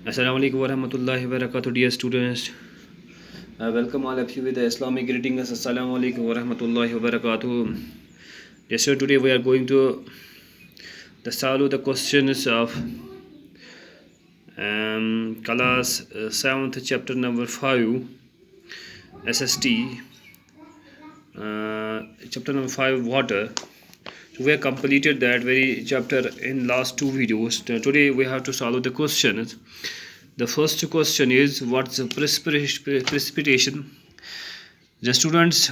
Assalamualaikum warahmatullahi wabarakatuh, dear students. Welcome all of you with the Islamic greetings. Assalamualaikum warahmatullahi wabarakatuh. Yes, sir. Today we are going to solve the questions of class 7th, chapter number 5, SST, chapter number 5, water. So we have completed that very chapter in last two videos. Today we have to solve the questions. The first question is, what's the precipitation? The students,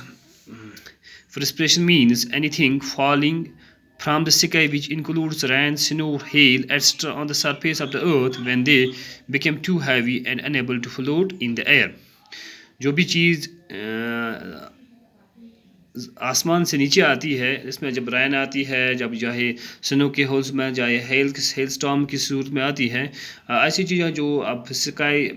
precipitation means anything falling from the sky which includes rain, snow, hail, etc. on the surface of the earth when they become too heavy and unable to float in the air. जो भी चीज़ आसमान से नीचे आती है, इसमें जब रैन आती है, जब चाहे स्नो के होल्स में चाहे हेल स्टॉर्म की सूरत में आती है, ऐसी चीज़ें जो अब स्काई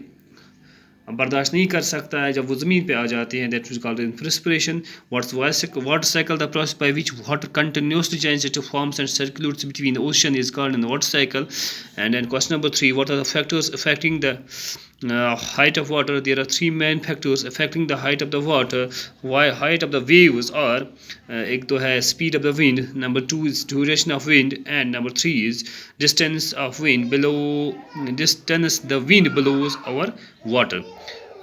बर्दाश्त नहीं कर सकता है, जब वो ज़मीन पे आ जाती हैं, that is called in precipitation. Water cycle, the process by which water continuously changes it forms and circulates between the ocean is called in water cycle. And then question number 3, what are the factors affecting the height of water? There are three main factors affecting the height of the water. Why height of the waves are एक तो है speed of the wind, number 2 is duration of wind, and number 3 is distance of wind the wind blows over water.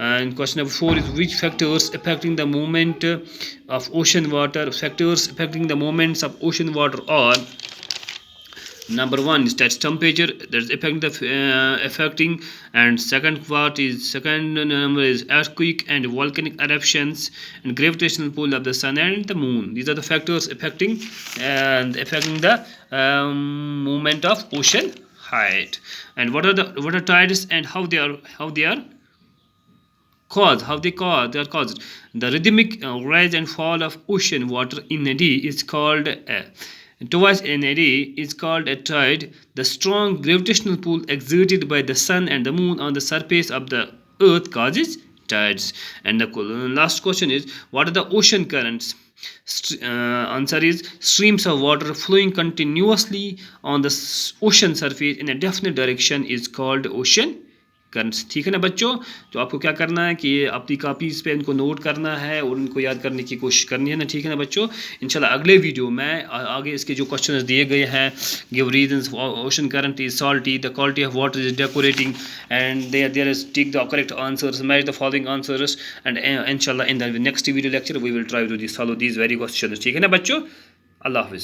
And question number 4 is, which factors affecting the movement of ocean water? Factors affecting the movements of ocean water are, number 1 is that's temperature, that's affecting, and second number is earthquake and volcanic eruptions and gravitational pull of the sun and the moon. These are the factors affecting the movement of ocean height. And what are tides and how they are caused. The rhythmic rise and fall of ocean water in a day is called twice in a day is called a tide. The strong gravitational pull exerted by the sun and the moon on the surface of the earth causes tides. And the last question is, what are the ocean currents? Answer is, streams of water flowing continuously on the ocean surface in a definite direction is called ocean currents. ठीक है ना बच्चों? तो आपको क्या करना है कि अपनी कापीज़ पे इनको नोट करना है और उनको याद करने की कोशिश करनी है ना. ठीक है ना बच्चों? इंशाल्लाह अगले वीडियो में आगे इसके जो क्वेश्चंस दिए गए हैं, give reasons ocean current is salty, the quality of water is decorating, and there is take the correct answers, match the following answers, and इंशाल्लाह in the next video lecture we will try to solve these very questions. ठीक है ना बच्चों? अल्लाह हाफिज़.